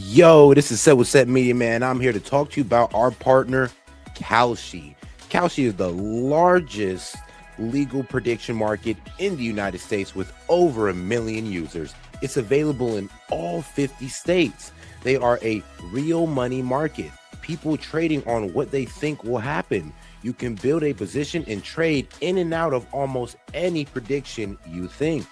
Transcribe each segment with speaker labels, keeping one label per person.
Speaker 1: Yo, this is Set with Set Media, man. I'm here to talk to you about our partner, Kalshi. Kalshi is the largest legal prediction market in the United States with over 1 million users. It's available in all 50 states. They are a real money market, people trading on what they think will happen. You can build a position and trade in and out of almost any prediction you think.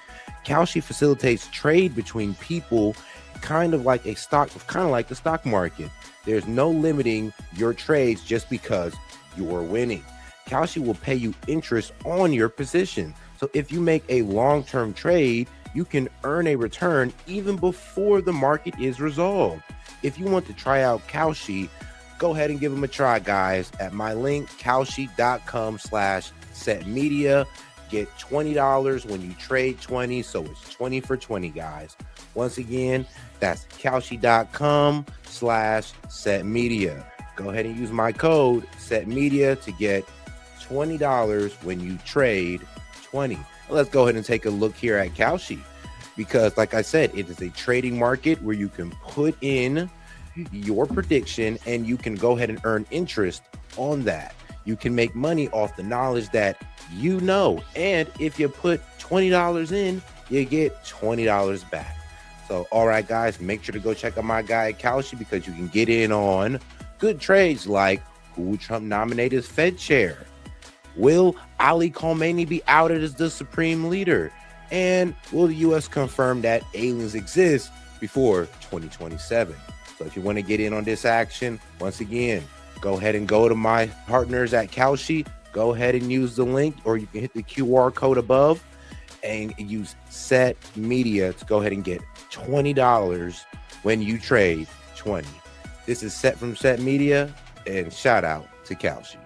Speaker 1: Kalshi facilitates trade between people kind of like the stock market. There's no limiting your trades just because you're winning. Kalshi will pay you interest on your position. So if you make a long-term trade, you can earn a return even before the market is resolved. If you want to try out Kalshi, go ahead and give them a try, guys, at my link, kalshi.com/setmedia. Get $20 when you trade 20, so it's 20 for 20, guys. Once again, that's kalshi.com/setmedia. Go ahead and use my code setmedia to get $20 when you trade 20. Let's go ahead and take a look here at Kalshi, because like I said, it is a trading market where you can put in your prediction and you can go ahead and earn interest on that. You can make money off the knowledge that you know, and if you put $20 in, you get $20 back. So all right, guys, make sure to go check out my guy at Kalshi, because you can get in on good trades like who will Trump nominate as Fed chair, will Ali Khamenei be outed as the supreme leader, and will the U.S. confirm that aliens exist before 2027. So if you want to get in on this action, once again, go ahead and go to my partners at Kalshi. Go ahead and use the link, or you can hit the QR code above and use Set Media to go ahead and get $20 when you trade 20. This is Set from Set Media, and shout out to Kalshi.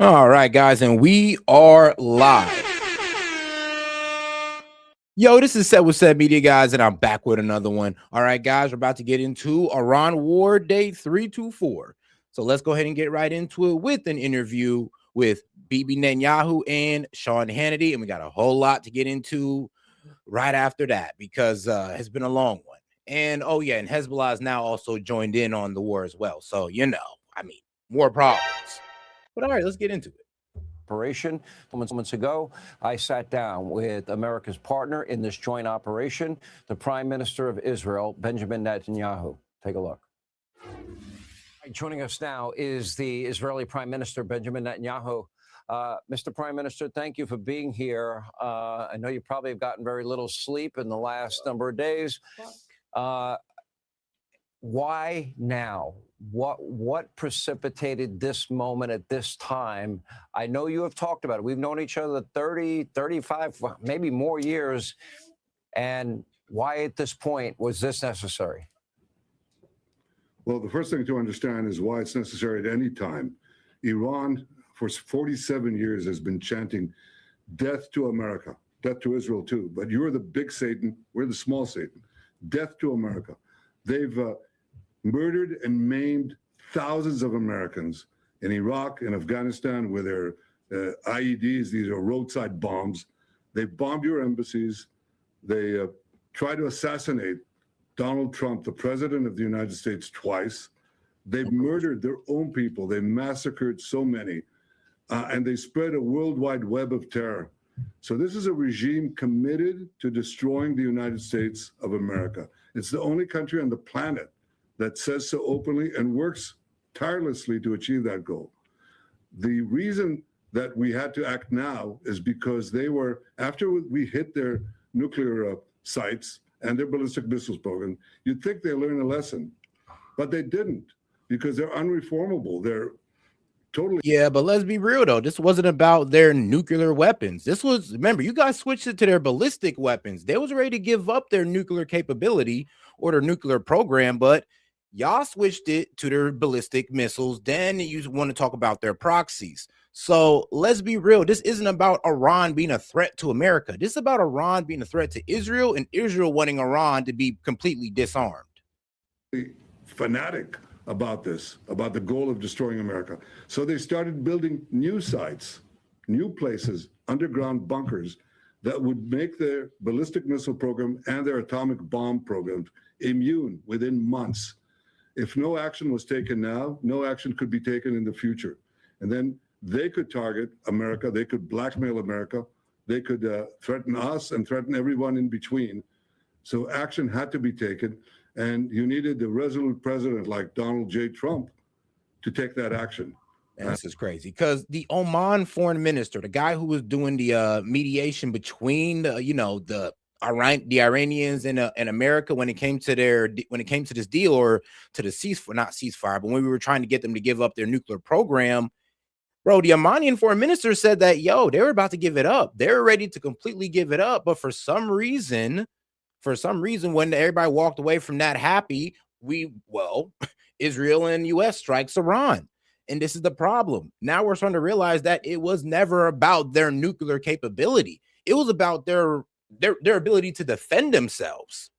Speaker 1: All right, guys, and we are live. Yo, this is Set with Set Media, guys, and I'm back with another one. All right, guys, we're about to get into Iran War Day 324. So let's go ahead and get right into it with an interview with BIBI Netanyahu and Sean Hannity. And we got a whole lot to get into right after that, because it's been a long one. And oh yeah, and Hezbollah is now also joined in on the war as well. So, more problems. But all right, let's get into it.
Speaker 2: Operation. Moments ago, I sat down with America's partner in this joint operation, the Prime Minister of Israel, Benjamin Netanyahu. Take a look. Joining us now is the Israeli Prime Minister, Benjamin Netanyahu. Mr. Prime Minister, thank you for being here. I know you probably have gotten very little sleep in the last number of days. Why now? What precipitated this moment at this time? I know you have talked about it. We've known each other 30, 35, maybe more years. And why at this point was this necessary?
Speaker 3: Well, the first thing to understand is why it's necessary at any time. Iran, for 47 years, has been chanting death to America, death to Israel too. But you're the big Satan, we're the small Satan. Death to America. They've murdered and maimed thousands of Americans in Iraq and Afghanistan with their IEDs. These are roadside bombs. They bombed your embassies. They tried to assassinate Donald Trump, the president of the United States, twice. They've murdered their own people. They massacred so many. And they spread a worldwide web of terror. So this is a regime committed to destroying the United States of America. It's the only country on the planet that says so openly and works tirelessly to achieve that goal. The reason that we had to act now is because they were, after we hit their nuclear sites and their ballistic missiles program, you'd think they learned a lesson, but they didn't, because they're unreformable. They're totally.
Speaker 1: Yeah, but let's be real though. This wasn't about their nuclear weapons. This was, remember, you guys switched it to their ballistic weapons. They was ready to give up their nuclear capability or their nuclear program, but y'all switched it to their ballistic missiles. Then you want to talk about their proxies. So let's be real. This isn't about Iran being a threat to America. This is about Iran being a threat to Israel, and Israel wanting Iran to be completely disarmed.
Speaker 3: Fanatic about this, about the goal of destroying America. So they started building new sites, new places, underground bunkers that would make their ballistic missile program and their atomic bomb program immune within months. If no action was taken now, no action could be taken in the future. And then they could target America, they could blackmail America, they could threaten us and threaten everyone in between. So action had to be taken, and you needed a resolute president like Donald J. Trump to take that action.
Speaker 1: And this is crazy because the Oman foreign minister, the guy who was doing the mediation between the Iranians and America when it came to this deal, or to the ceasefire, but when we were trying to get them to give up their nuclear program, bro, the Omanian foreign minister said that they were about to give it up. They were ready to completely give it up, but for some reason, when everybody walked away from that happy, Israel and U.S. strikes Iran. And this is the problem. Now we're starting to realize that it was never about their nuclear capability. It was about their ability to defend themselves.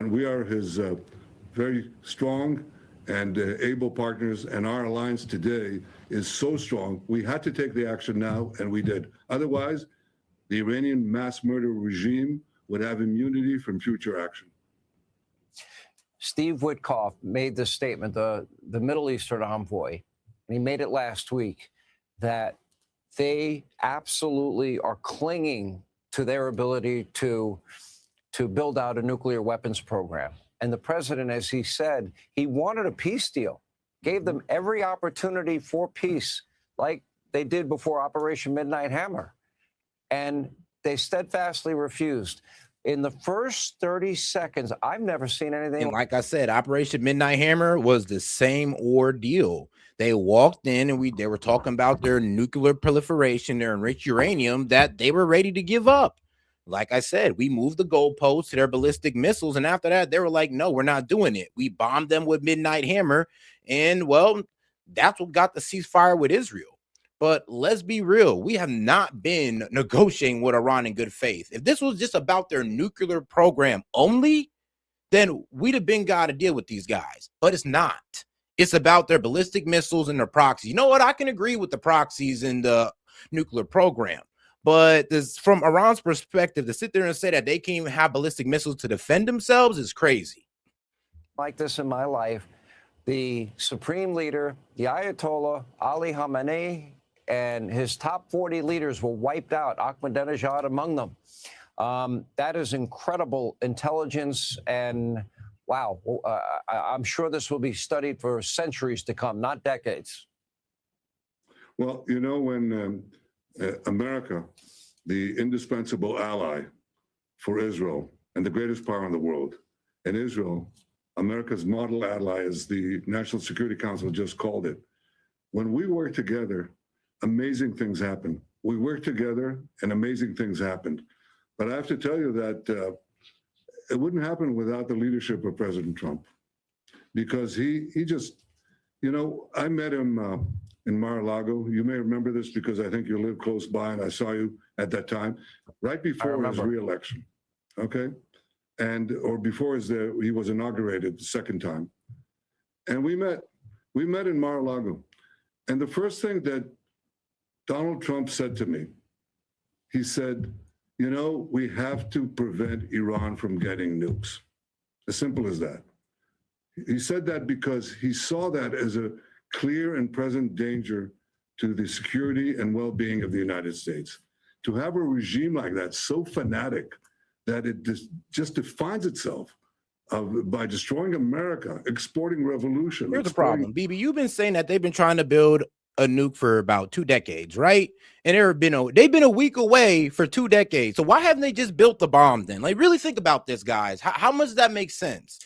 Speaker 3: And we are his very strong and able partners, and our alliance today is so strong. We had to take the action now, and we did. Otherwise, the Iranian mass murder regime would have immunity from future action.
Speaker 2: Steve Witkoff made this statement, the Middle Eastern envoy, and he made it last week, that they absolutely are clinging to their ability to build out a nuclear weapons program. And the president, as he said, he wanted a peace deal, gave them every opportunity for peace, like they did before Operation Midnight Hammer. And they steadfastly refused. In the first 30 seconds, I've never seen anything.
Speaker 1: And like I said, Operation Midnight Hammer was the same ordeal. They walked in and they were talking about their nuclear proliferation, their enriched uranium that they were ready to give up. Like I said, we moved the goalposts to their ballistic missiles. And after that, they were like, no, we're not doing it. We bombed them with Midnight Hammer. And that's what got the ceasefire with Israel. But let's be real. We have not been negotiating with Iran in good faith. If this was just about their nuclear program only, then we'd have been got to deal with these guys. But it's not. It's about their ballistic missiles and their proxies. You know what? I can agree with the proxies and the nuclear program. But from Iran's perspective, to sit there and say that they can't even have ballistic missiles to defend themselves is crazy.
Speaker 2: Like this in my life, the supreme leader, the Ayatollah Ali Khamenei, and his top 40 leaders were wiped out, Ahmadinejad among them. That is incredible intelligence, and wow, I'm sure this will be studied for centuries to come, not decades.
Speaker 3: Well, when America, the indispensable ally for Israel and the greatest power in the world, and Israel, America's model ally, as the National Security Council just called it, when we work together, amazing things happen. We worked together and amazing things happened. But I have to tell you that it wouldn't happen without the leadership of President Trump, because he just, I met him in Mar-a-Lago. You may remember this because I think you live close by and I saw you at that time, right before his re-election, okay? Or before he was inaugurated the second time. And we met in Mar-a-Lago. And the first thing that Donald Trump said to me, he said, we have to prevent Iran from getting nukes. As simple as that. He said that because he saw that as a clear and present danger to the security and well-being of the United States. To have a regime like that, so fanatic, that it just defines itself by destroying America, exporting revolution.
Speaker 1: Here's the problem, BB. You've been saying that they've been trying to build a nuke for about 2 decades, right? And they've been a week away for 2 decades. So why haven't they just built the bomb then? Like, really think about this, guys. How much does that make sense?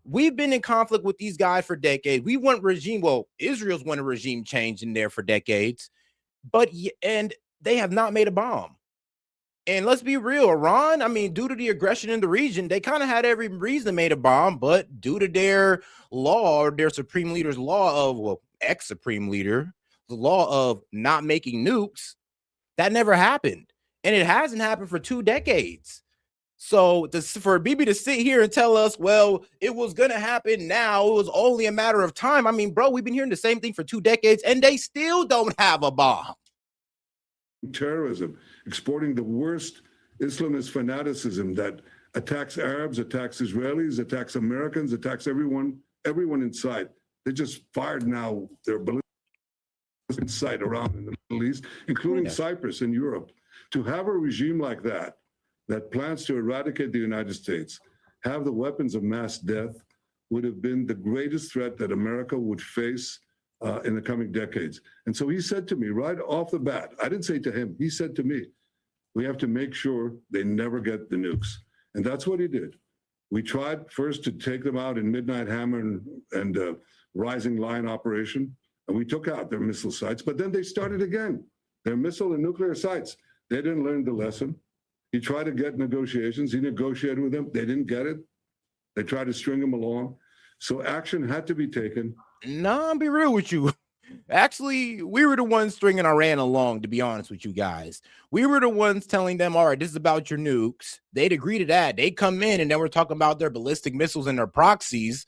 Speaker 1: We've been in conflict with these guys for decades. We want Israel's wanted regime change in there for decades, and they have not made a bomb. And let's be real, Iran, due to the aggression in the region, they kind of had every reason to make a bomb, but due to their law, or their supreme leader's law of, ex-supreme leader, the law of not making nukes, that never happened. And it hasn't happened for 2 decades. So for BB to sit here and tell us, it was going to happen now, it was only a matter of time. Bro, we've been hearing the same thing for 2 decades, and they still don't have a bomb.
Speaker 3: terrorism, exporting the worst Islamist fanaticism that attacks Arabs, attacks Israelis, attacks Americans, attacks everyone in sight. They just fired now their ballistic sight around in the Middle East, including Cyprus and Europe. To have a regime like that plans to eradicate the United States, have the weapons of mass death, would have been the greatest threat that America would face in the coming decades. And so he said to me right off the bat, I didn't say to him, he said to me, we have to make sure they never get the nukes. And that's what he did. We tried first to take them out in Midnight Hammer and Rising Lion operation, and we took out their missile sites, but then they started again, their missile and nuclear sites. They didn't learn the lesson. He tried to get negotiations. He negotiated with them. They didn't get it. They tried to string him along. So action had to be taken.
Speaker 4: No, I'll be real with you. Actually, we were the ones stringing Iran along, to be honest with you guys. We were the ones telling them, all right, this is about your nukes. They'd agree to that. They come in and then we're talking about their ballistic missiles and their proxies.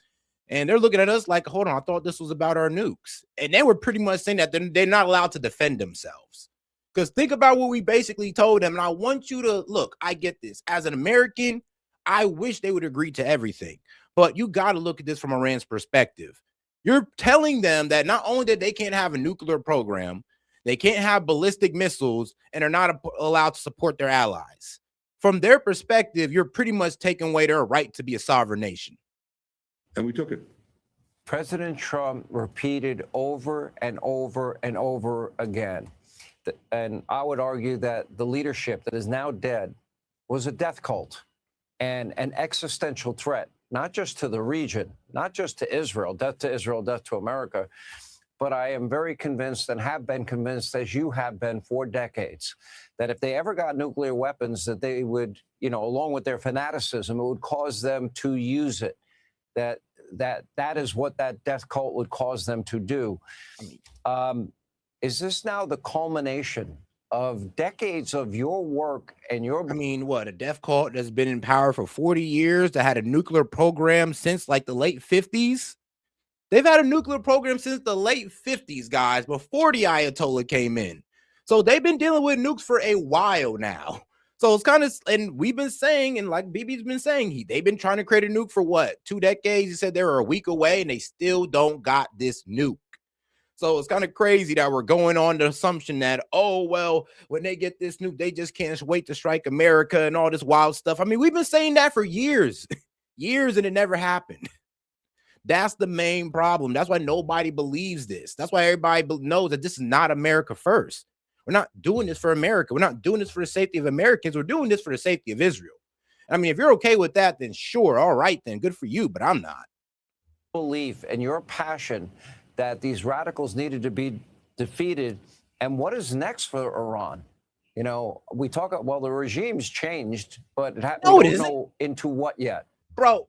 Speaker 4: And they're looking at us like, hold on, I thought this was about our nukes. And they were pretty much saying that they're not allowed to defend themselves. Because think about what we basically told them. And I want you to look, I get this. As an American, I wish they would agree to everything. But you got to look at this from Iran's perspective. You're telling them that not only that they can't have a nuclear program, they can't have ballistic missiles, and are not allowed to support their allies. From their perspective, you're pretty much taking away their right to be a sovereign nation.
Speaker 3: And we took it.
Speaker 2: President Trump repeated over and over and over again, and I would argue that the leadership that is now dead was a death cult and an existential threat, not just to the region, not just to Israel, death to America, but I am very convinced and have been convinced, as you have been for decades, that if they ever got nuclear weapons, that they would, along with their fanaticism, it would cause them to use it. That is what that death cult would cause them to do. Is this now the culmination of decades of your work and your...
Speaker 4: A death cult that's been in power for 40 years, that had a nuclear program since like the late 50s? They've had a nuclear program since the late 50s, guys, before the Ayatollah came in. So they've been dealing with nukes for a while now. So it's kind of, and we've been saying, and like BB's been saying, they've been trying to create a nuke for what, 2 decades? He said they were a week away and they still don't got this nuke. So it's kind of crazy that we're going on the assumption that, oh, well, when they get this nuke, they just can't wait to strike America and all this wild stuff. I mean, we've been saying that for years, and it never happened. That's the main problem. That's why nobody believes this. That's why everybody knows that this is not America first. We're not doing this for America. We're not doing this for the safety of Americans. We're doing this for the safety of Israel. I mean, if you're okay with that, then sure. All right, then good for you, but I'm not.
Speaker 2: Belief and your passion that these radicals needed to be defeated. And what is next for Iran? We talk about, well, the regime's changed, but we don't know into what yet.
Speaker 4: Bro,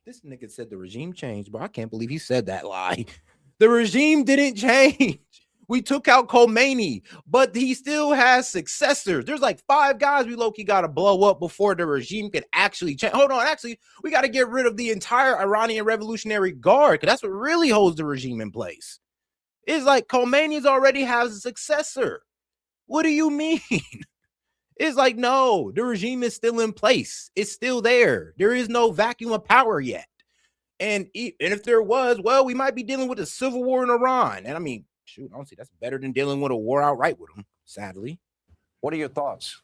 Speaker 4: this nigga said the regime changed, bro. I can't believe he said that lie. The regime didn't change. We took out Khomeini, but he still has successors. There's like 5 guys we low-key got to blow up before the regime can actually change. Hold on. Actually, we got to get rid of the entire Iranian Revolutionary Guard, because that's what really holds the regime in place. It's like Khomeini's already has a successor. What do you mean? It's like, no, the regime is still in place. It's still there. There is no vacuum of power yet. And if there was, well, we might be dealing with a civil war in Iran. And I mean, shoot, honestly, that's better than dealing with a war outright with them, sadly.
Speaker 2: What are your thoughts?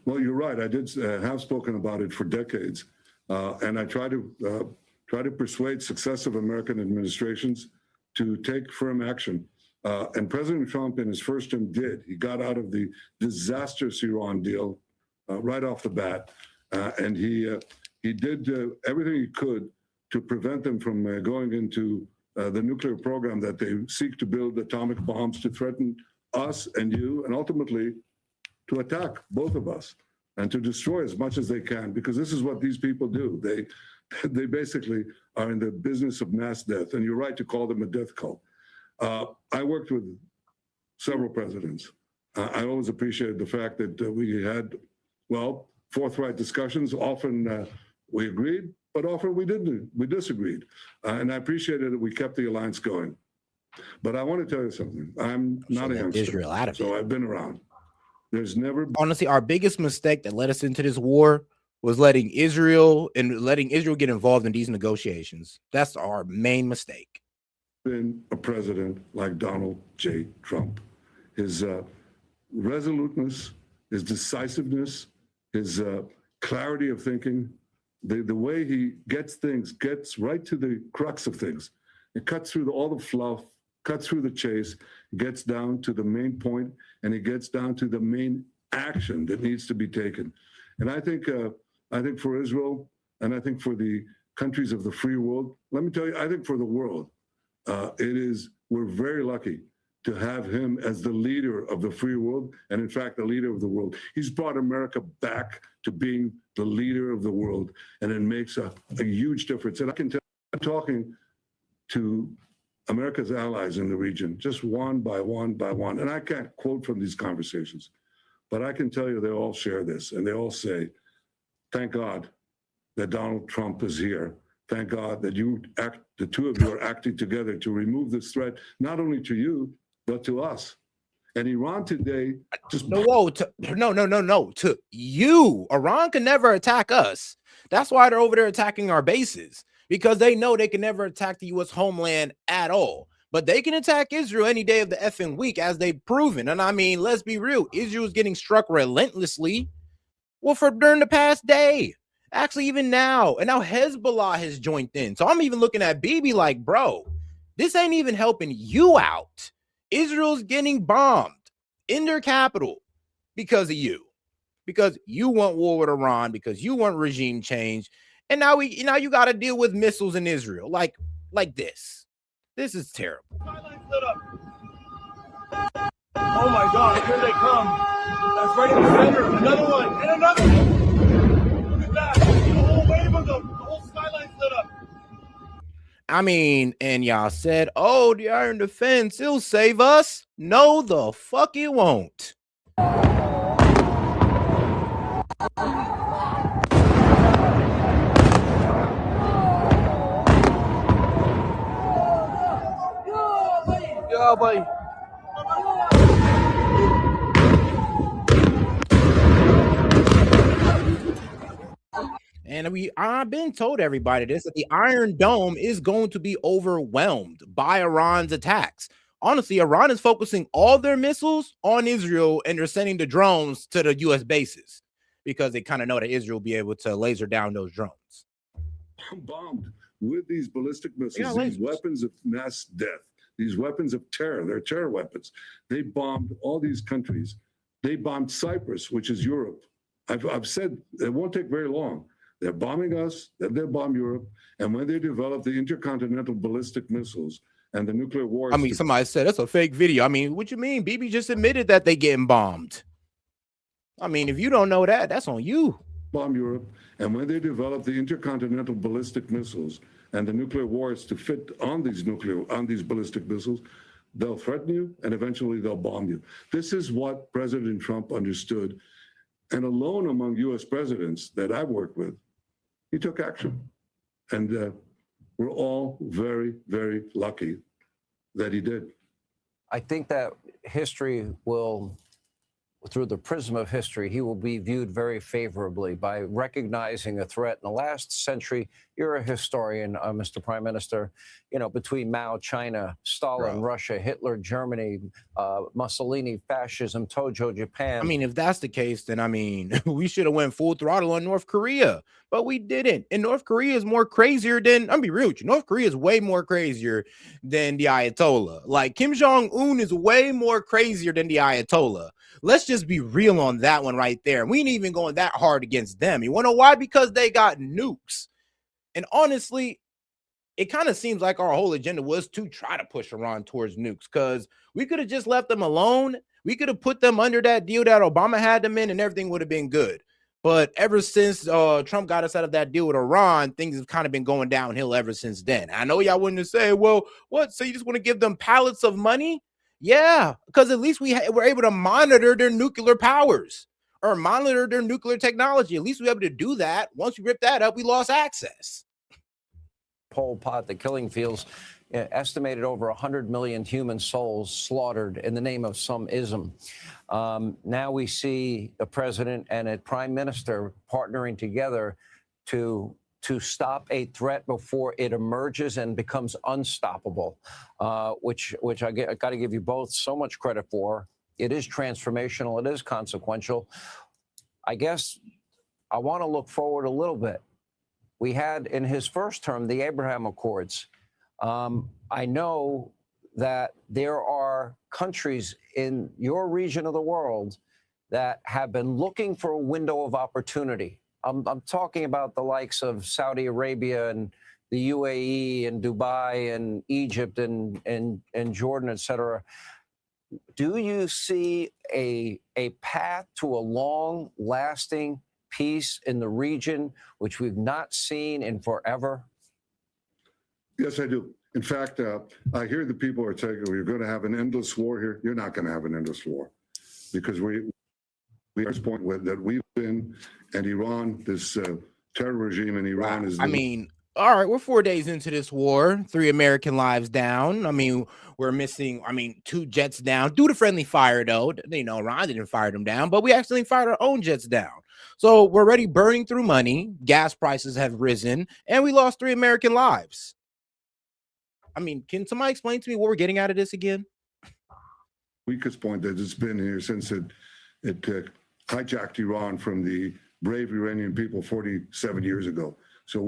Speaker 3: Well, you're right. I did have spoken about it for decades. And I try to persuade successive American administrations to take firm action. And President Trump in his first term did. He got out of the disastrous Iran deal right off the bat. And he did everything he could to prevent them from going into the nuclear program that they seek to build atomic bombs to threaten us and you, and ultimately to attack both of us and to destroy as much as they can, because this is what these people do. They basically are in the business of mass death, and you're right to call them a death cult. I worked with several presidents. I always appreciated the fact that we had, well, forthright discussions. Often we agreed, but often we didn't. We disagreed. And I appreciated that we kept the alliance going. But I want to tell you something. I'm not a youngster,
Speaker 4: Israel out of
Speaker 3: so
Speaker 4: it.
Speaker 3: I've been around. There's never
Speaker 4: Honestly, our biggest mistake that led us into this war was letting Israel get involved in these negotiations. That's our main mistake.
Speaker 3: been a president like Donald J. Trump. His resoluteness, his decisiveness, his clarity of thinking, the way he gets right to the crux of things. It cuts through all the fluff, cuts through the chase, gets down to the main point, and he gets down to the main action that needs to be taken. And I think for Israel, and I think for the countries of the free world, let me tell you, I think for the world, we're very lucky to have him as the leader of the free world, and in fact, the leader of the world. He's brought America back to being the leader of the world, and it makes a huge difference. And I can tell, I'm talking to America's allies in the region, just one by one by one. And I can't quote from these conversations, but I can tell you they all share this, and they all say, thank God that Donald Trump is here. Thank God that the two of you are acting together to remove this threat, not only to you, but to us. And Iran today just
Speaker 4: no, to you. Iran can never attack us. That's why they're over there attacking our bases, because they know they can never attack the U.S. homeland at all. But they can attack Israel any day of the effing week, as they've proven. And I mean, let's be real, Israel's getting struck relentlessly. Well, for during the past day, actually, even now, and now Hezbollah has joined in. So I'm even looking at BIBI like, bro, this ain't even helping you out. Israel's getting bombed in their capital because of you, because you want war with Iran, because you want regime change, and now you got to deal with missiles in Israel like this. This is terrible.
Speaker 5: Oh my God! Here they come. That's right in the center. Another one and another one. Look at that! The whole wave of them. The whole skyline's lit up.
Speaker 4: I mean, and y'all said, oh, the Iron Defense, it'll save us. No, the fuck it won't.
Speaker 5: Yeah, buddy.
Speaker 4: And I've been told everybody this, that the Iron Dome is going to be overwhelmed by Iran's attacks. Honestly, Iran is focusing all their missiles on Israel, and they're sending the drones to the U.S. bases because they kind of know that Israel will be able to laser down those drones.
Speaker 3: Bombed with these ballistic missiles, these weapons of mass death, these weapons of terror. They're terror weapons. They bombed all these countries. They bombed Cyprus, which is Europe. I've said it won't take very long. They're bombing us, then they'll bomb Europe. And when they develop the intercontinental ballistic missiles and the nuclear war.
Speaker 4: I mean, somebody said that's a fake video. I mean, what you mean? BIBI just admitted that they getting bombed. I mean, if you don't know that, that's on you.
Speaker 3: Bomb Europe. And when they develop the intercontinental ballistic missiles and the nuclear wars to fit on these ballistic missiles, they'll threaten you and eventually they'll bomb you. This is what President Trump understood. And alone among US presidents that I've worked with, he took action. And we're all very, very lucky that he did.
Speaker 2: I think that history will, through the prism of history, he will be viewed very favorably by recognizing a threat. In the last century, you're a historian, Mr. Prime Minister, you know, between Mao, China, Stalin, Russia, Hitler, Germany, Mussolini, fascism, Tojo, Japan.
Speaker 4: I mean, if that's the case, then I mean, we should have went full throttle on North Korea, but we didn't. And North Korea is more crazier than, I'm gonna be real with you, North Korea is way more crazier than the Ayatollah. Like Kim Jong-un is way more crazier than the Ayatollah. Let's just be real on that one right there. We ain't even going that hard against them. You wanna know why? Because they got nukes. And honestly, it kind of seems like our whole agenda was to try to push Iran towards nukes, because we could have just left them alone. We could have put them under that deal that Obama had them in, and everything would have been good. But ever since Trump got us out of that deal with Iran, things have kind of been going downhill ever since then. I know y'all wouldn't say, well, what? So you just want to give them pallets of money? Yeah, because at least we're able to monitor their nuclear powers or monitor their nuclear technology. At least we were able to do that. Once we ripped that up, we lost access.
Speaker 2: Pol Pot, the killing fields, estimated over 100 million human souls slaughtered in the name of some ism. Now we see a president and a prime minister partnering together to stop a threat before it emerges and becomes unstoppable, which I got to give you both so much credit for. It is transformational. It is consequential. I guess I want to look forward a little bit. We had in his first term the Abraham Accords. I know that there are countries in your region of the world that have been looking for a window of opportunity. I'm talking about the likes of Saudi Arabia and the UAE and Dubai and Egypt and Jordan, et cetera. Do you see a path to a long-lasting peace in the region, which we've not seen in forever?
Speaker 3: Yes, I do. In fact, I hear the people are saying we're going to have an endless war here. You're not going to have an endless war, because we are at this point that we've been, and Iran, this terror regime in Iran is.
Speaker 4: I mean, all right, we're 4 days into this war, 3 American lives down. I mean, we're missing, 2 jets down due to friendly fire, though. Iran didn't fire them down, but we actually fired our own jets down. So we're already burning through money. Gas prices have risen, and we lost 3 American lives. I mean, can somebody explain to me what we're getting out of this again?
Speaker 3: Weakest point that it's been here since it hijacked Iran from the brave Iranian people 47 years ago. So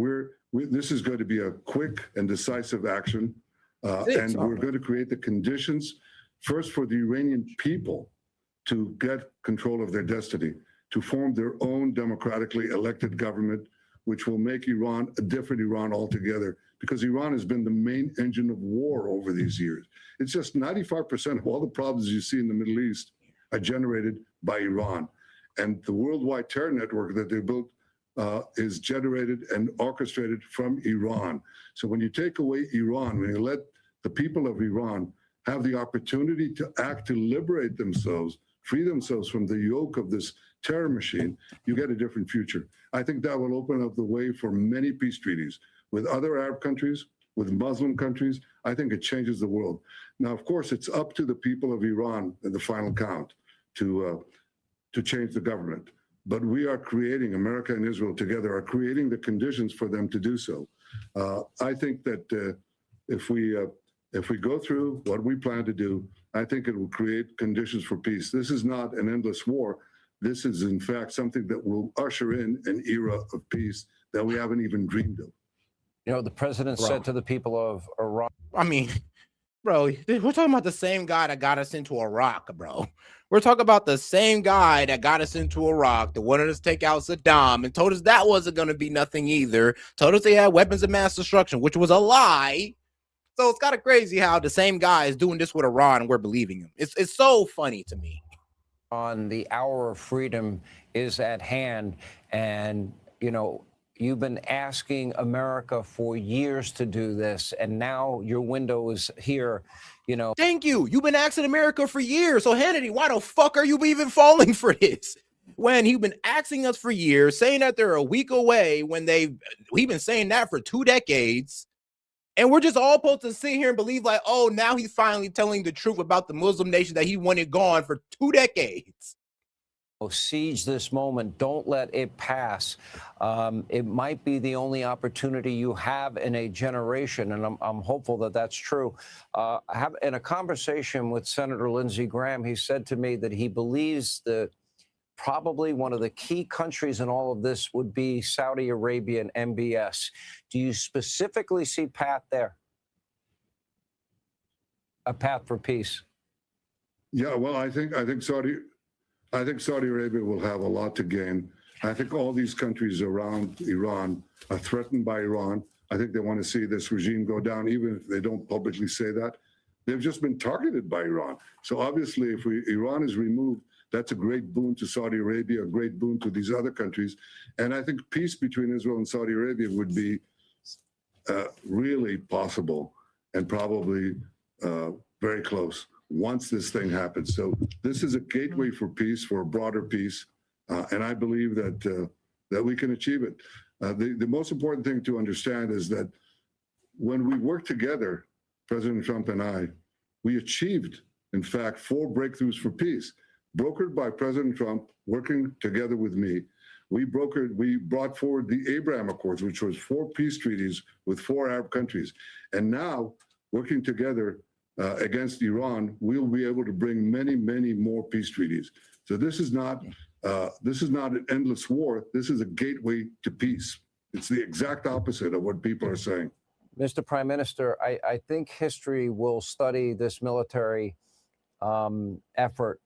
Speaker 3: this is going to be a quick and decisive action, and we're going to create the conditions first for the Iranian people to get control of their destiny, to form their own democratically elected government, which will make Iran a different Iran altogether, because Iran has been the main engine of war over these years. It's just 95% of all the problems you see in the Middle East are generated by Iran. And the worldwide terror network that they built is generated and orchestrated from Iran. So when you take away Iran, when you let the people of Iran have the opportunity to act, to liberate themselves, free themselves from the yoke of this terror machine, you get a different future. I think that will open up the way for many peace treaties with other Arab countries, with Muslim countries. I think it changes the world. Now, of course, it's up to the people of Iran in the final count to change the government. But we are creating, America and Israel together are creating the conditions for them to do so. I think that if we go through what we plan to do, I think it will create conditions for peace. This is not an endless war. This is, in fact, something that will usher in an era of peace that we haven't even dreamed of.
Speaker 2: You know, the president said to the people of Iran.
Speaker 4: I mean, bro, we're talking about the same guy that got us into Iraq, bro. We're talking about the same guy that got us into Iraq, that wanted us to take out Saddam and told us that wasn't going to be nothing either. Told us they had weapons of mass destruction, which was a lie. So it's kind of crazy how the same guy is doing this with Iran and we're believing him. It's so funny to me.
Speaker 2: On the hour of freedom is at hand. And, you know, you've been asking America for years to do this, and now your window is here, you know.
Speaker 4: Thank you. You've been asking America for years. So, Hannity, why the fuck are you even falling for this? When he's been asking us for years, saying that they're a week away, when we've been saying that for 2 decades. And we're just all supposed to sit here and believe like, oh, now he's finally telling the truth about the Muslim nation that he wanted gone for 2 decades.
Speaker 2: Siege this moment. Don't let it pass. It might be the only opportunity you have in a generation, and I'm hopeful that that's true. In a conversation with Senator Lindsey Graham, he said to me that he believes that probably one of the key countries in all of this would be Saudi Arabia and MBS. Do you specifically see path there? A path for peace?
Speaker 3: Yeah, well, I think Saudi Arabia will have a lot to gain. I think all these countries around Iran are threatened by Iran. I think they want to see this regime go down, even if they don't publicly say that. They've just been targeted by Iran. So obviously, if Iran is removed, that's a great boon to Saudi Arabia, a great boon to these other countries. And I think peace between Israel and Saudi Arabia would be really possible and probably very close once this thing happens. So this is a gateway for peace, for a broader peace. And I believe that we can achieve it. The most important thing to understand is that when we work together, President Trump and I, we achieved, in fact, 4 breakthroughs for peace, brokered by President Trump, working together with me. We brought forward the Abraham Accords, which was 4 peace treaties with 4 Arab countries. And now, working together against Iran, we'll be able to bring many, many more peace treaties. So this is not an endless war. This is a gateway to peace. It's the exact opposite of what people are saying.
Speaker 2: Mr. Prime Minister, I think history will study this military effort,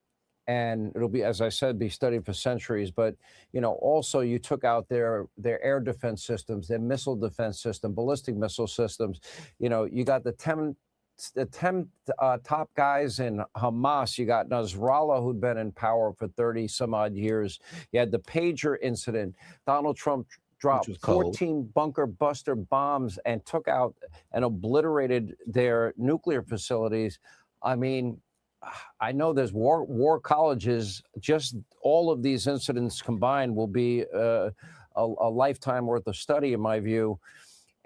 Speaker 2: and it'll be, as I said, be studied for centuries. But, you know, also you took out their air defense systems, their missile defense system, ballistic missile systems. You know, you got the 10 top guys in Hamas. You got Nasrallah, who'd been in power for 30 some odd years. You had the pager incident. Donald Trump dropped 14 bunker buster bombs and took out and obliterated their nuclear facilities. I mean, I know there's war colleges. Just all of these incidents combined will be a lifetime worth of study, in my view.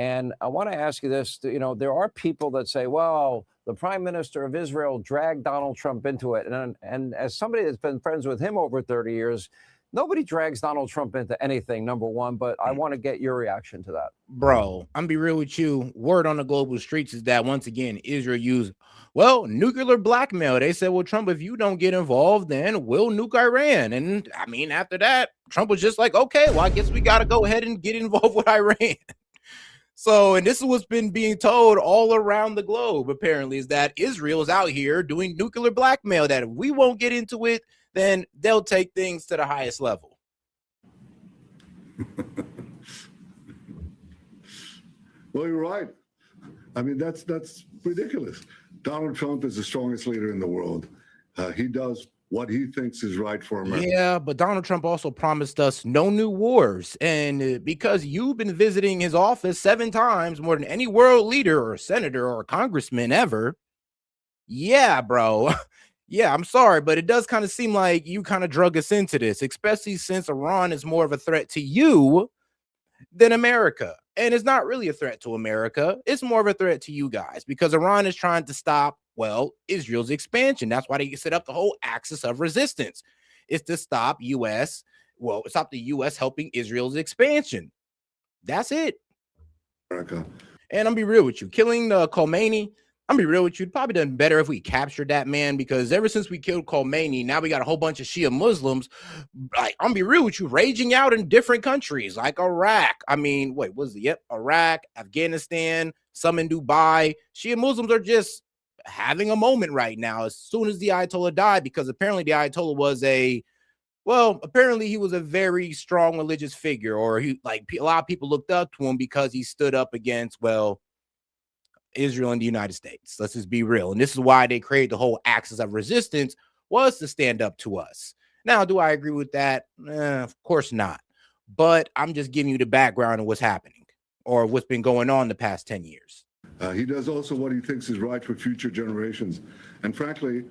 Speaker 2: And I want to ask you this. You know, there are people that say, well, the Prime Minister of Israel dragged Donald Trump into it. And as somebody that's been friends with him over 30 years, nobody drags Donald Trump into anything, number one, but I want to get your reaction to that.
Speaker 4: Bro, I'm be real with you. Word on the global streets is that, once again, Israel used, well, nuclear blackmail. They said, well, Trump, if you don't get involved, then we'll nuke Iran. And I mean, after that, Trump was just like, okay, well, I guess we got to go ahead and get involved with Iran. So, and this is what's been being told all around the globe, apparently, is that Israel is out here doing nuclear blackmail, that if we won't get into it, then they'll take things to the highest level.
Speaker 3: Well, you're right. I mean, that's ridiculous. Donald Trump is the strongest leader in the world. He does what he thinks is right for America.
Speaker 4: Yeah, but Donald Trump also promised us no new wars. And because you've been visiting his office 7 times, more than any world leader or senator or congressman ever, yeah, bro. Yeah, I'm sorry, but it does kind of seem like you kind of drug us into this, especially since Iran is more of a threat to you than America. And it's not really a threat to America. It's more of a threat to you guys, because Iran is trying to stop, well, Israel's expansion. That's why they set up the whole axis of resistance. It's to stop the U.S. helping Israel's expansion. That's it.
Speaker 3: America.
Speaker 4: And I'm be real with you, killing Khomeini, I'm be real with you, it'd probably done better if we captured that man, because ever since we killed Khomeini, now we got a whole bunch of Shia Muslims, like, I'm be real with you, raging out in different countries like Iraq. I mean, wait, was it? Yep, Iraq, Afghanistan, some in Dubai. Shia Muslims are just having a moment right now as soon as the Ayatollah died, because apparently the Ayatollah was apparently he was a very strong religious figure, or he, like, a lot of people looked up to him because he stood up against, well, Israel and the United States. Let's just be real. And this is why they created the whole axis of resistance, was to stand up to us. Now, do I agree with that? Of course not. But I'm just giving you the background of what's happening, or what's been going on the past 10 years.
Speaker 3: He does also what he thinks is right for future generations. And frankly,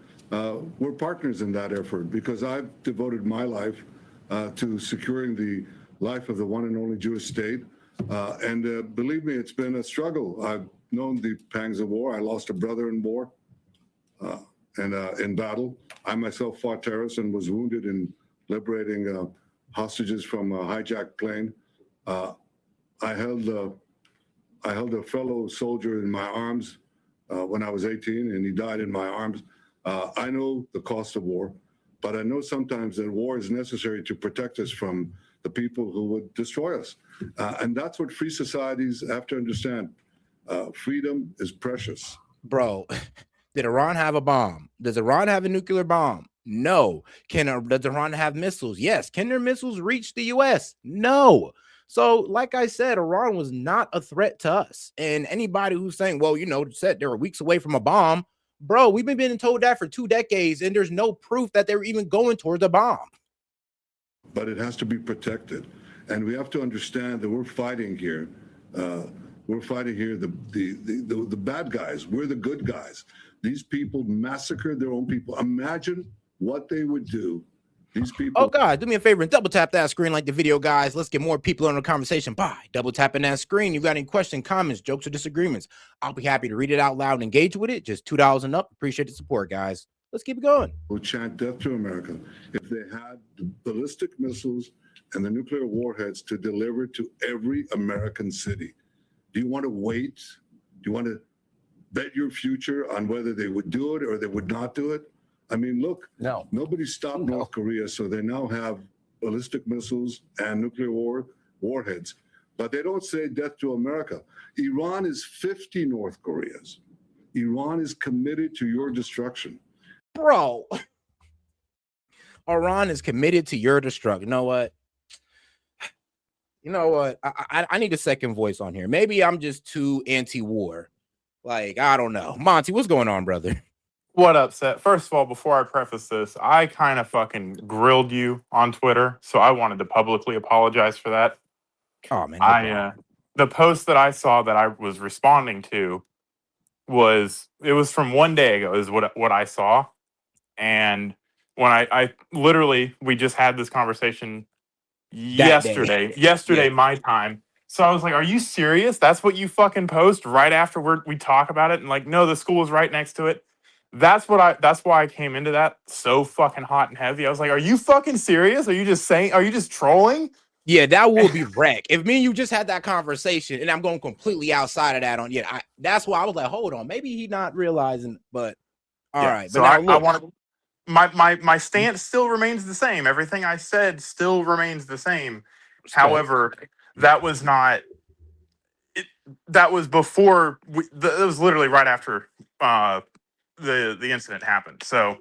Speaker 3: we're partners in that effort, because I've devoted my life to securing the life of the one and only Jewish state. And believe me, it's been a struggle. I've known the pangs of war. I lost a brother in war and in battle. I myself fought terrorists and was wounded in liberating hostages from a hijacked plane. I held a fellow soldier in my arms when I was 18, and he died in my arms. I know the cost of war, but I know sometimes that war is necessary to protect us from the people who would destroy us. And that's what free societies have to understand. Freedom is precious.
Speaker 4: Bro, did Iran have a bomb? Does Iran have a nuclear bomb? No. Does Iran have missiles? Yes. Can their missiles reach the U.S.? No. So, like I said, Iran was not a threat to us. And anybody who's saying, well, said they were weeks away from a bomb, bro, we've been being told that for 2 decades, and there's no proof that they were even going towards a bomb.
Speaker 3: But it has to be protected. And we have to understand that we're fighting here. We're fighting here the bad guys. We're the good guys. These people massacred their own people. Imagine what they would do These
Speaker 4: Oh,
Speaker 3: people.
Speaker 4: guys, do me a favor and double tap that screen like the video, guys. Let's get more people in the conversation by double tapping that screen. You got any questions, comments, jokes, or disagreements? I'll be happy to read it out loud and engage with it. Just $2 and up. Appreciate the support, guys. Let's keep it going.
Speaker 3: Who chant death to America if they had the ballistic missiles and the nuclear warheads to deliver to every American city? Do you want to wait? Do you want to bet your future on whether they would do it or they would not do it? I mean, look,
Speaker 2: No.
Speaker 3: nobody stopped North Korea, so they now have ballistic missiles and nuclear warheads. But they don't say death to America. Iran is 50 North Koreas. Iran is committed to your destruction.
Speaker 4: Bro, Iran is committed to your destruction. You know what? I need a second voice on here. Maybe I'm just too anti-war. Like, I don't know. Monty, what's going on, brother?
Speaker 6: What up, Set? First of all, before I preface this, I kind of fucking grilled you on Twitter, so I wanted to publicly apologize for that.
Speaker 4: Oh, man. No problem.
Speaker 6: The post that I saw that I was responding to was from 1 day ago, is what I saw. And when I literally, we just had this conversation yesterday
Speaker 4: Yeah.
Speaker 6: my time. So I was like, are you serious? That's what you fucking post right after we talk about it? And like, no, the school is right next to it. That's why I came into that so fucking hot and heavy. I was like, are you fucking serious? Are you just trolling?
Speaker 4: Yeah, that will be wreck. If me and you just had that conversation and I'm going completely outside of that that's why I was like, hold on, maybe he's not realizing, but all right.
Speaker 6: So
Speaker 4: But now look,
Speaker 6: I want my stance still remains the same. Everything I said still remains the same.
Speaker 4: respect.
Speaker 6: However, that was not it. That was before it was literally right after the incident happened. So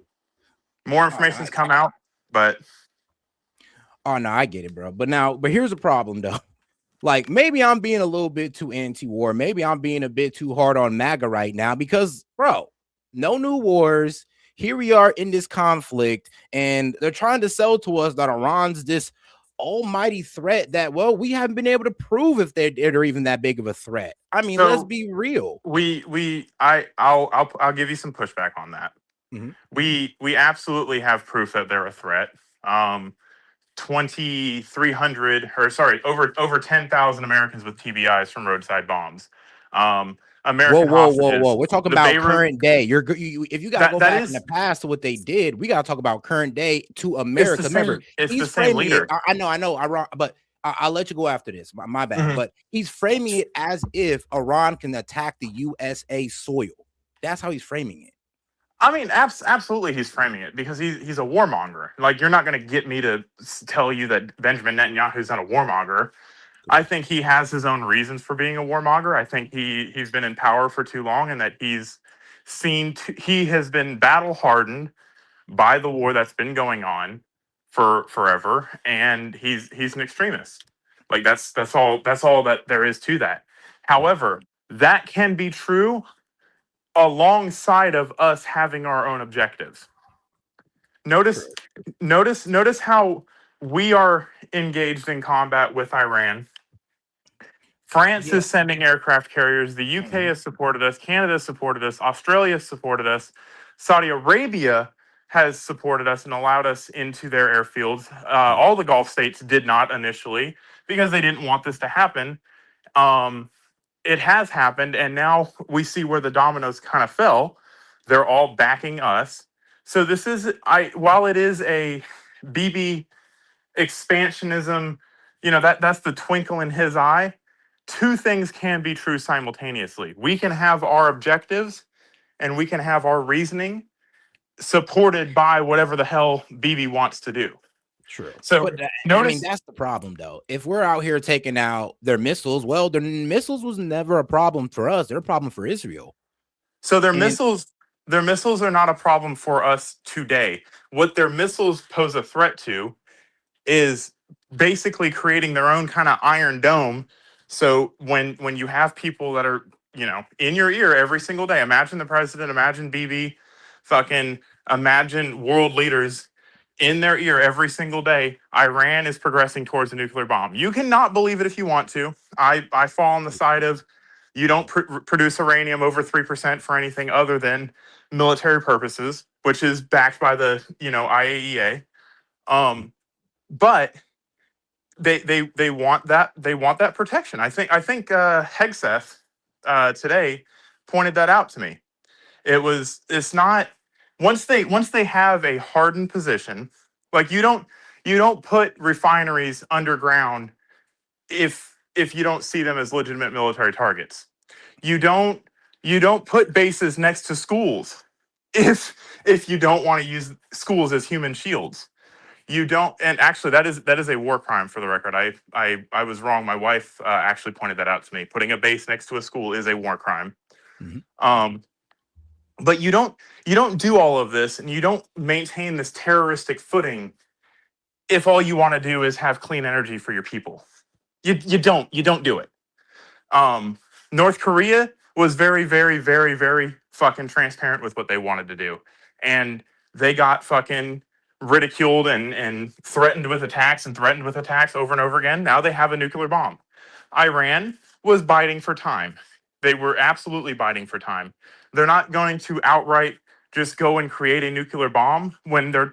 Speaker 6: more information's come out, but
Speaker 4: oh no, I get it, bro. But here's the problem though. Like, maybe I'm being a little bit too anti-war. Maybe I'm being a bit too hard on MAGA right now because, bro, no new wars. Here we are in this conflict, and they're trying to sell to us that Iran's this almighty threat that, well, we haven't been able to prove if they're even that big of a threat. I mean, let's be real.
Speaker 6: I'll give you some pushback on that.
Speaker 4: Mm-hmm.
Speaker 6: We absolutely have proof that they're a threat. 2,300 over 10,000 Americans with TBIs from roadside bombs. American hostages.
Speaker 4: Whoa. We're talking about current day. If you got to go back in the past to what they did, we got to talk about current day to America. Remember,
Speaker 6: it's the same leader.
Speaker 4: I know, but I'll let you go after this. My bad. Mm-hmm. But he's framing it as if Iran can attack the USA soil. That's how he's framing it.
Speaker 6: I mean, absolutely, he's framing it because he's a warmonger. Like, you're not going to get me to tell you that Benjamin Netanyahu's not a warmonger. I think he has his own reasons for being a warmonger. I think he's been in power for too long, and that he has been battle hardened by the war that's been going on for forever, and he's an extremist. Like, that's all that there is to that. However, that can be true alongside of us having our own objectives. Notice how we are engaged in combat with Iran. France is sending aircraft carriers. The UK has supported us. Canada has supported us. Australia has supported us. Saudi Arabia has supported us and allowed us into their airfields. All the Gulf states did not initially because they didn't want this to happen. It has happened, and now we see where the dominoes kind of fell. They're all backing us. So this is, while it is a BIBI expansionism, that's the twinkle in his eye. Two things can be true simultaneously. We can have our objectives and we can have our reasoning supported by whatever the hell BIBI wants to do.
Speaker 4: True.
Speaker 6: So
Speaker 4: that's the problem, though. If we're out here taking out their missiles, well, their missiles was never a problem for us. They're a problem for Israel.
Speaker 6: So their missiles are not a problem for us today. What their missiles pose a threat to is basically creating their own kind of iron dome. So when you have people that are, in your ear every single day, imagine the president, imagine BB, fucking imagine world leaders in their ear every single day, Iran is progressing towards a nuclear bomb. You cannot believe it if you want to. I fall on the side of you don't produce uranium over 3% for anything other than military purposes, which is backed by the, IAEA. But they want that protection. I think Hegseth today pointed that out to me. It's not once they have a hardened position, like you don't put refineries underground if you don't see them as legitimate military targets. You don't put bases next to schools if you don't want to use schools as human shields. You don't, and actually, that is a war crime for the record. I was wrong. My wife actually pointed that out to me. Putting a base next to a school is a war crime. But you don't do all of this, and you don't maintain this terroristic footing if all you want to do is have clean energy for your people. You don't do it. North Korea was very, very, very, very fucking transparent with what they wanted to do, and they got fucking ridiculed and threatened with attacks over and over again. Now they have a nuclear bomb. Iran was biding for time. They were absolutely biding for time. They're not going to outright just go and create a nuclear bomb when their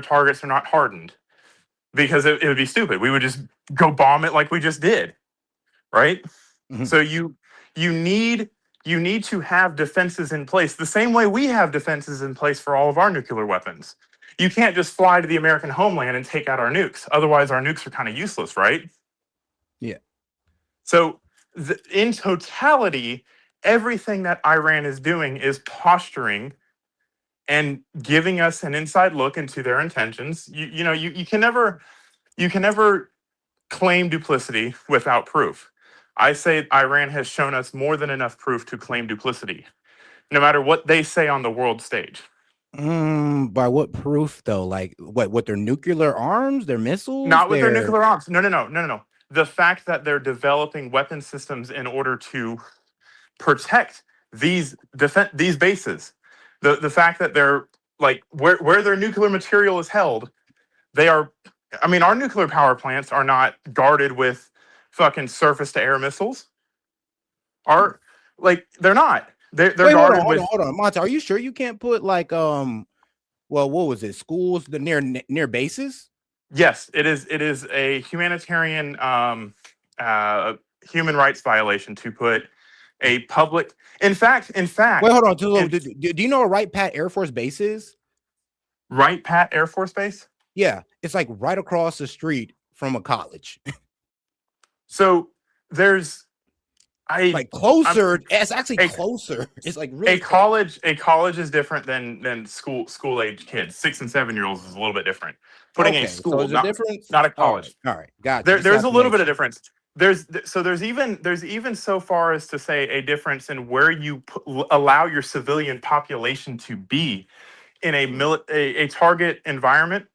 Speaker 6: targets are not hardened, because it would be stupid. We would just go bomb it like we just did, right? So you need to have defenses in place the same way we have defenses in place for all of our nuclear weapons. You can't just fly to the American homeland and take out our nukes. Otherwise, our nukes are kind of useless, right?
Speaker 4: Yeah.
Speaker 6: So in totality, everything that Iran is doing is posturing and giving us an inside look into their intentions. You can never claim duplicity without proof. I say Iran has shown us more than enough proof to claim duplicity, no matter what they say on the world stage.
Speaker 4: By what proof though? Like what their nuclear arms, their missiles?
Speaker 6: Not with their nuclear arms. No. The fact that they're developing weapon systems in order to protect these bases. The fact that they're like where their nuclear material is held, they are. I mean, our nuclear power plants are not guarded with fucking surface to air missiles. They're not. They're
Speaker 4: Wait,
Speaker 6: guarded
Speaker 4: hold on, Monty. Are you sure you can't put like well, what was it? Schools near bases?
Speaker 6: Yes, it is. It is a humanitarian human rights violation to put a public. In fact.
Speaker 4: Wait, hold on. Do you know what Wright Pat Air Force Base is?
Speaker 6: Wright Pat Air Force Base?
Speaker 4: Yeah, it's like right across the street from a college.
Speaker 6: So there's
Speaker 4: closer. It's actually closer. It's like really
Speaker 6: a college is different than school age kids. 6 and 7 year olds is a little bit different. Putting a school,
Speaker 4: so difference?
Speaker 6: Not a college.
Speaker 4: All right, gotcha.
Speaker 6: There's a little bit of difference. There's even so far as to say a difference in where you allow your civilian population to be in a target environment.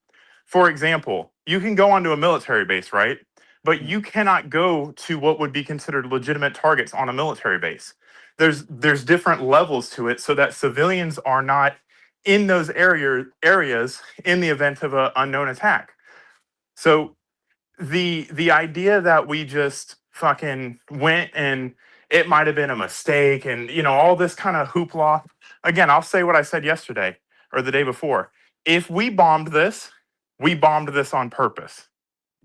Speaker 6: For example, you can go onto a military base, right? But you cannot go to what would be considered legitimate targets on a military base. There's different levels to it, so that civilians are not in those areas in the event of an unknown attack. So the idea that we just fucking went and it might have been a mistake and all this kind of hoopla. Again, I'll say what I said yesterday or the day before. If we bombed this on purpose.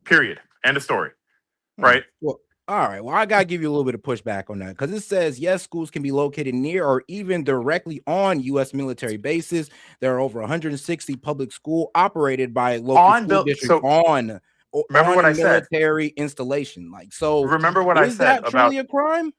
Speaker 6: Period. End of story. Right?
Speaker 4: Well, all right. Well, I gotta give you a little bit of pushback on that because it says yes, schools can be located near or even directly on U.S. military bases. There are over 160 public school operated by local school districts on
Speaker 6: what I said.
Speaker 4: Military installation.
Speaker 6: Remember what I said.
Speaker 4: Is that truly a crime?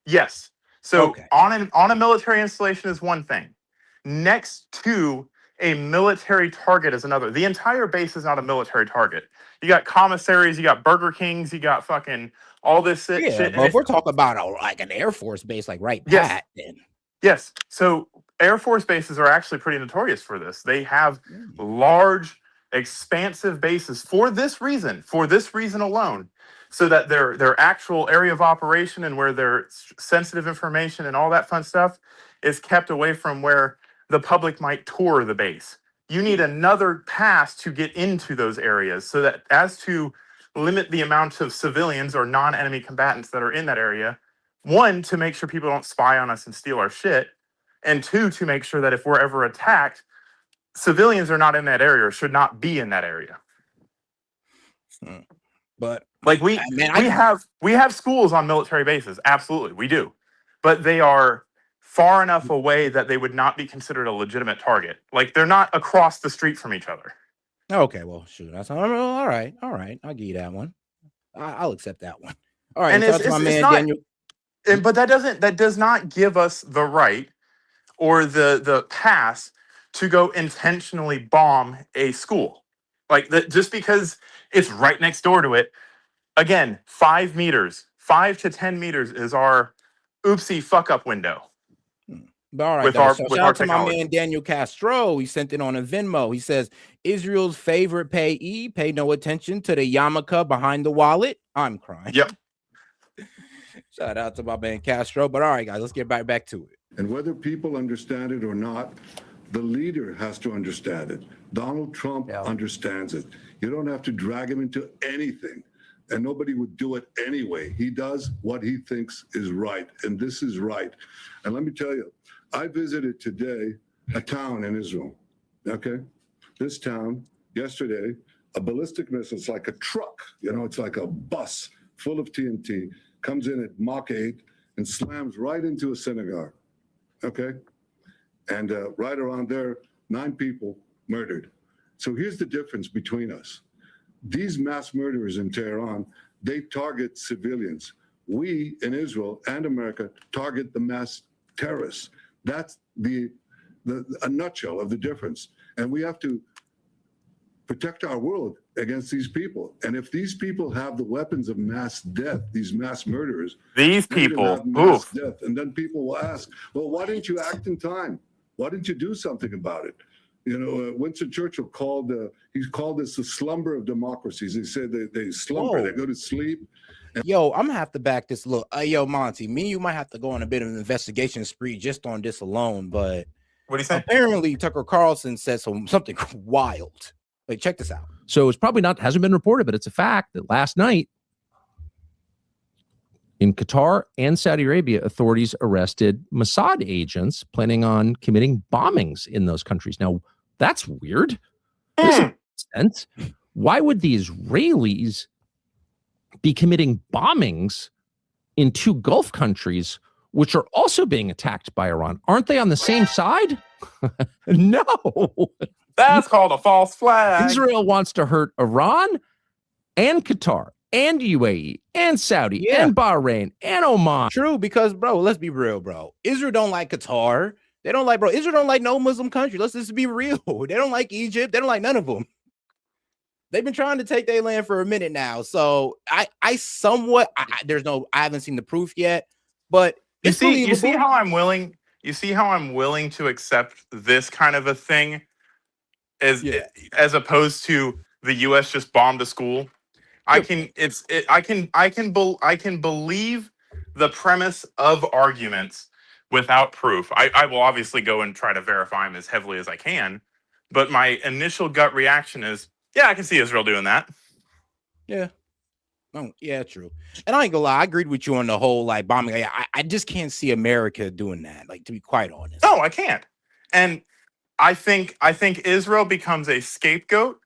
Speaker 6: Yes. So on a military installation is one thing. Next to a military target is another. The entire base is not a military target. You got commissaries, you got Burger Kings, you got fucking all this shit.
Speaker 4: But if we're talking about an Air Force base like Wright Pat, then
Speaker 6: yes. So Air Force bases are actually pretty notorious for this. They have large, expansive bases for this reason alone, so that their actual area of operation and where their sensitive information and all that fun stuff is kept away from where the public might tour the base. You need another pass to get into those areas so that as to limit the amount of civilians or non-enemy combatants that are in that area. One, to make sure people don't spy on us and steal our shit. And two, to make sure that if we're ever attacked, civilians are not in that area or should not be in that area.
Speaker 4: But
Speaker 6: like we have schools on military bases. Absolutely, we do. But they are far enough away that they would not be considered a legitimate target. Like they're not across the street from each other.
Speaker 4: Okay, well, shoot, that's all right. I'll give you that one. I'll accept that one. All right,
Speaker 6: And
Speaker 4: it's my man Daniel.
Speaker 6: But that does not give us the right or the pass to go intentionally bomb a school. Like that, just because it's right next door to it. Again, 5 meters, 5 to 10 meters is our oopsie fuck up window.
Speaker 4: But all right, shout out to my man Daniel Castro. He sent it on a Venmo. He says Israel's favorite payee pay no attention to the yarmulke behind the wallet. I'm crying.
Speaker 6: Yep.
Speaker 4: Shout out to my man Castro. But all right, guys, let's get back to it.
Speaker 3: And whether people understand it or not, the leader has to understand it. Donald Trump understands it. You don't have to drag him into anything. And nobody would do it anyway. He does what he thinks is right. And this is right. And let me tell you, I visited today a town in Israel. Okay? This town, yesterday, a ballistic missile, it's like a truck, it's like a bus full of TNT, comes in at Mach 8 and slams right into a synagogue. Okay? And right around there, 9 people murdered. So here's the difference between us. These mass murderers in Tehran, they target civilians. We in Israel and America target the mass terrorists. That's a nutshell of the difference. And we have to protect our world against these people. And if these people have the weapons of mass death, these mass murderers,
Speaker 6: these people,
Speaker 3: mass death, and then people will ask, well, why didn't you act in time? Why didn't you do something about it? Winston Churchill called this the slumber of democracies. He said they slumber, they go to sleep.
Speaker 4: Yo, I'm gonna have to back this look. Yo, Monty, me and you might have to go on a bit of an investigation spree just on this alone. But
Speaker 6: what do you say?
Speaker 4: Apparently, Tucker Carlson said something wild. Like, check this out.
Speaker 7: So it's probably hasn't been reported, but it's a fact that last night in Qatar and Saudi Arabia, authorities arrested Mossad agents planning on committing bombings in those countries. Now, that's weird. Doesn't make sense. Why would the Israelis be committing bombings in 2 Gulf countries, which are also being attacked by Iran? Aren't they on the same side? No.
Speaker 6: That's called a false flag.
Speaker 7: Israel wants to hurt Iran and Qatar and UAE and Saudi and Bahrain and Oman.
Speaker 4: True, because, bro, let's be real, bro. Israel don't like Qatar. They don't like, Israel don't like no Muslim country. Let's just be real. They don't like Egypt. They don't like none of them. They've been trying to take their land for a minute now. So I haven't seen the proof yet, but
Speaker 6: you see how I'm willing to accept this kind of a thing as opposed to the US just bombed a school. I can believe the premise of arguments without proof. I will obviously go and try to verify them as heavily as I can, but my initial gut reaction is, yeah, I can see Israel doing that.
Speaker 4: Yeah. Oh, yeah, true. And I ain't gonna lie, I agreed with you on the whole bombing. I just can't see America doing that, to be quite honest.
Speaker 6: No, I can't. And I think Israel becomes a scapegoat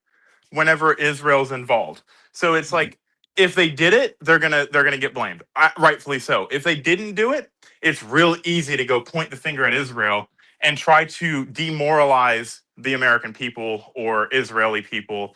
Speaker 6: whenever Israel's involved. So it's like, if they did it, they're gonna get blamed, rightfully so. If they didn't do it, it's real easy to go point the finger at Israel and try to demoralize the American people or Israeli people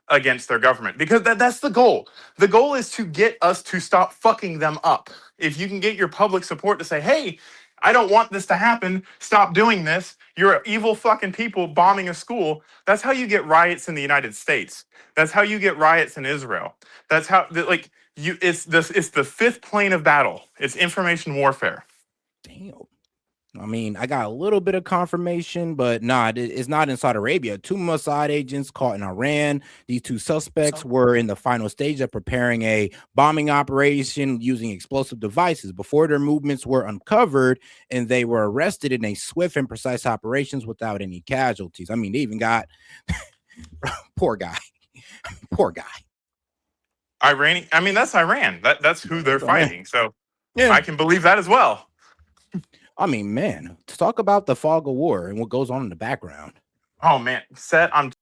Speaker 6: against their government, because that's the goal. The goal is to get us to stop fucking them up. If you can get your public support to say, hey, I don't want this to happen, stop doing this, you're evil fucking people bombing a school, that's how you get riots in the United States. That's how you get riots in Israel. That's how, it's the 5th plane of battle. It's information warfare.
Speaker 4: Damn. I mean, I got a little bit of confirmation, but it's not in Saudi Arabia. 2 Mossad agents caught in Iran. These 2 suspects were in the final stage of preparing a bombing operation using explosive devices before their movements were uncovered, and they were arrested in a swift and precise operations without any casualties. I mean, they even got poor guy.
Speaker 6: Iran. I mean, that's Iran. That's who they're fighting. So yeah, I can believe that as well.
Speaker 4: I mean, man, to talk about the fog of war and what goes on in the background.
Speaker 6: Oh man, Set, I'm